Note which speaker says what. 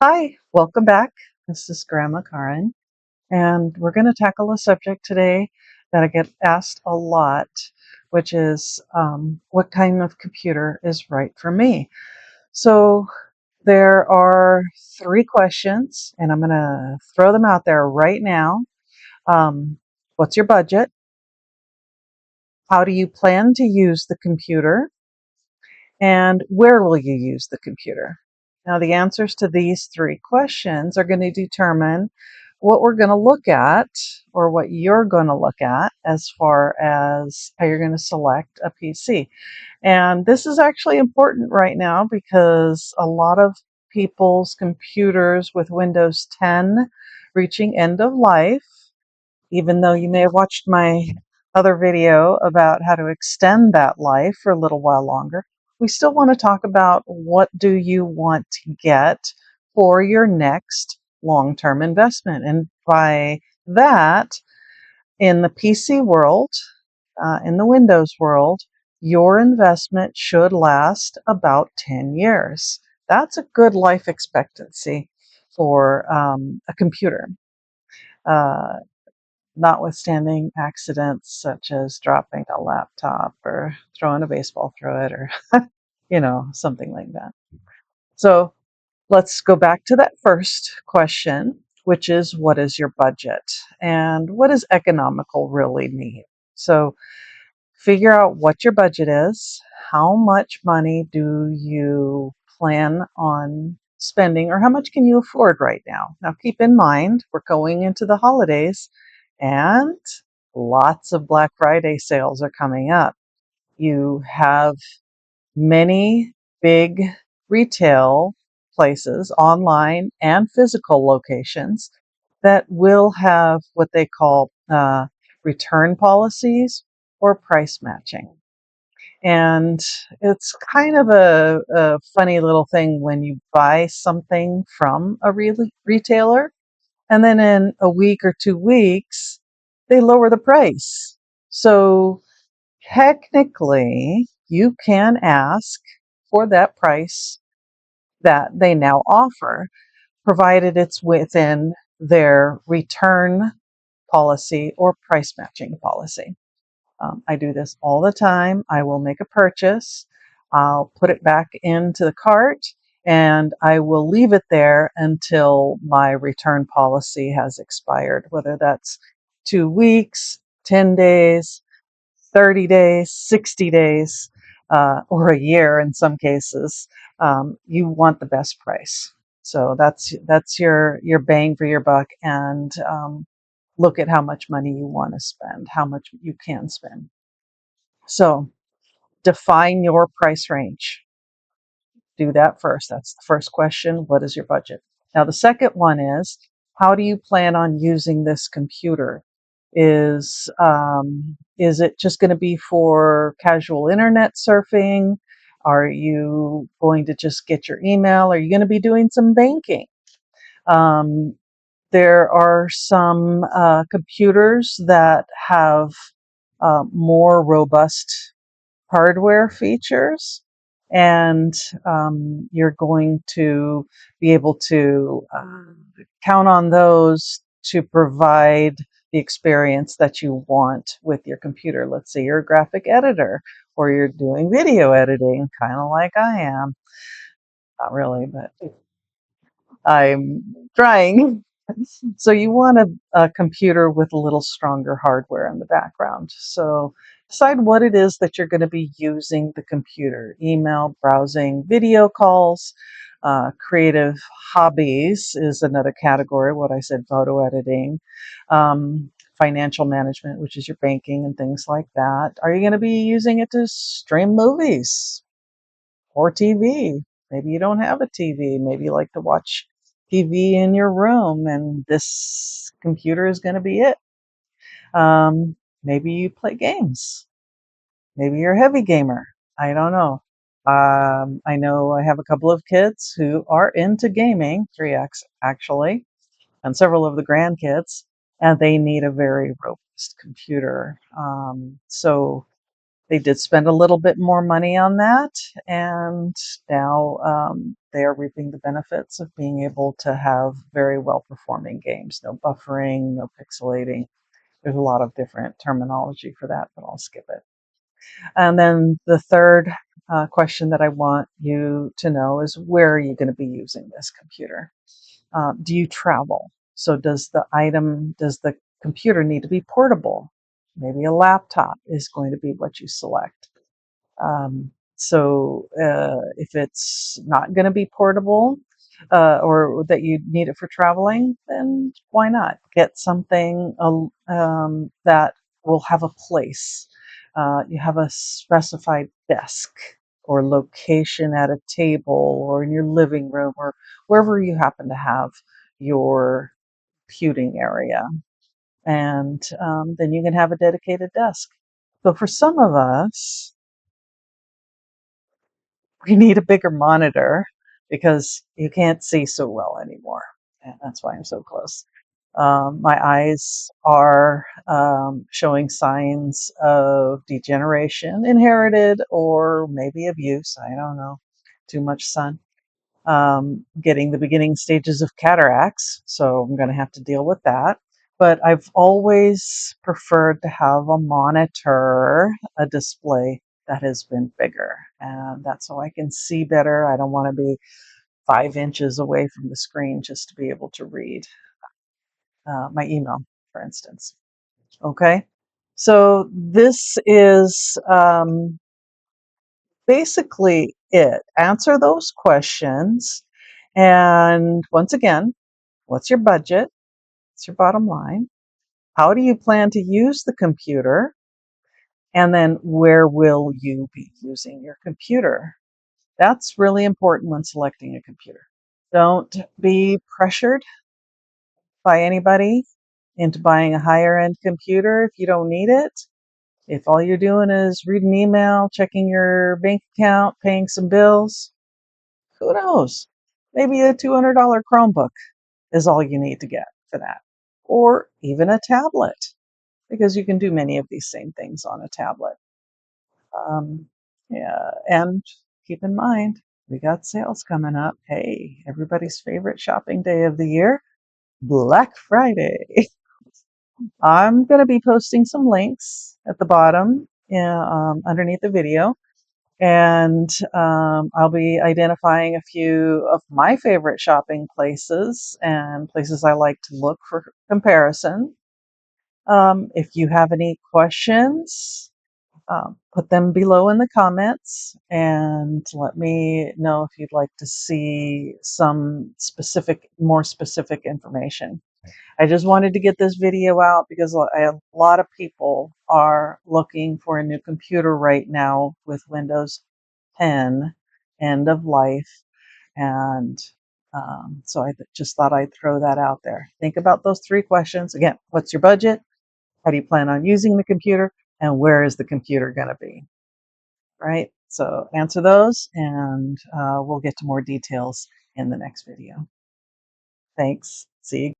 Speaker 1: Hi, welcome back. This is Grandma Karen, and we're going to tackle a subject today that I get asked a lot, which is what kind of computer is right for me. So there are three questions, and I'm going to throw them out there right now. What's your budget? How do you plan to use the computer? And where will you use the computer? Now, the answers to these three questions are going to determine what we're going to look at or what you're going to look at as far as how you're going to select a PC. And this is actually important right now because a lot of people's computers with Windows 10 reaching end of life, even though you may have watched my other video about how to extend that life for a little while longer, we still want to talk about what do you want to get for your next long-term investment. And by that, in the PC world, in the Windows world, your investment should last about 10 years. That's a good life expectancy for a computer. Uh, Notwithstanding accidents such as dropping a laptop or throwing a baseball through it or, something like that. So let's go back to that first question, which is what is your budget? And what does economical really mean? So figure out what your budget is. How much money do you plan on spending, or how much can you afford right now? Now, keep in mind, we're going into the holidays and lots of Black Friday sales are coming up. You have many big retail places, online and physical locations, that will have what they call return policies or price matching. And it's kind of a funny little thing when you buy something from a retailer and then in a week or 2 weeks, they lower the price. So technically, you can ask for that price that they now offer, provided it's within their return policy or price matching policy. I do this all the time. I will make a purchase, I'll put it back into the cart, and I will leave it there until my return policy has expired, whether that's 2 weeks, 10 days, 30 days, 60 days, or a year in some cases. You want the best price. So that's your bang for your buck, and look at how much money you want to spend, how much you can spend. So define your price range. Do that first. That's the first question. What is your budget? Now, the second one is, how do you plan on using this computer? Is it just going to be for casual internet surfing? Are you going to just get your email? Are you going to be doing some banking? Um, there are some computers that have more robust hardware features, and you're going to be able to count on those to provide the experience that you want with your computer. Let's say you're a graphic editor or you're doing video editing, kind of like I am. Not really, but I'm trying. So you want a computer with a little stronger hardware in the background. So decide what it is that you're going to be using the computer: email, browsing, video calls, creative hobbies is another category. What I said, photo editing, financial management, which is your banking and things like that. Are you going to be using it to stream movies or TV? Maybe you don't have a TV. Maybe you like to watch TV in your room, and this computer is going to be it. Maybe you play games. Maybe you're a heavy gamer. I don't know. I know I have a couple of kids who are into gaming, actually, and several of the grandkids, and they need a very robust computer. So they did spend a little bit more money on that, and now they are reaping the benefits of being able to have very well performing games. No buffering, no pixelating. There's a lot of different terminology for that, but I'll skip it. And then the third question that I want you to know is, where are you going to be using this computer? Do you travel? So does the computer need to be portable? Maybe a laptop is going to be what you select. If it's not going to be portable, or that you need it for traveling, then why not get something that will have a place? You have a specified desk or location at a table or in your living room or wherever you happen to have your computing area. And then you can have a dedicated desk. So for some of us, we need a bigger monitor because you can't see so well anymore. And that's why I'm so close. My eyes are showing signs of degeneration, inherited or maybe abuse. I don't know. Too much sun. Getting the beginning stages of cataracts, so I'm going to have to deal with that. But I've always preferred to have a monitor, a display that has been bigger, and that's so I can see better. I don't want to be 5 inches away from the screen just to be able to read my email, for instance. Okay, so this is basically it. Answer those questions. And once again, what's your budget? What's your bottom line? How do you plan to use the computer? And then where will you be using your computer? That's really important when selecting a computer. Don't be pressured by anybody into buying a higher end computer if you don't need it. If all you're doing is reading email, checking your bank account, paying some bills, who knows? Maybe a $200 Chromebook is all you need to get for that. Or even a tablet, because you can do many of these same things on a tablet. Yeah, and keep in mind, we got sales coming up. Hey, everybody's favorite shopping day of the year, Black Friday. I'm going to be posting some links at the bottom, underneath the video. And I'll be identifying a few of my favorite shopping places and places I like to look for comparison. If you have any questions, put them below in the comments and let me know if you'd like to see some more specific information. I just wanted to get this video out because a lot of people are looking for a new computer right now with Windows 10 end of life. And so I just thought I'd throw that out there. Think about those 3 questions. Again, what's your budget? How do you plan on using the computer? And where is the computer going to be? Right? So answer those and we'll get to more details in the next video. Thanks. See you.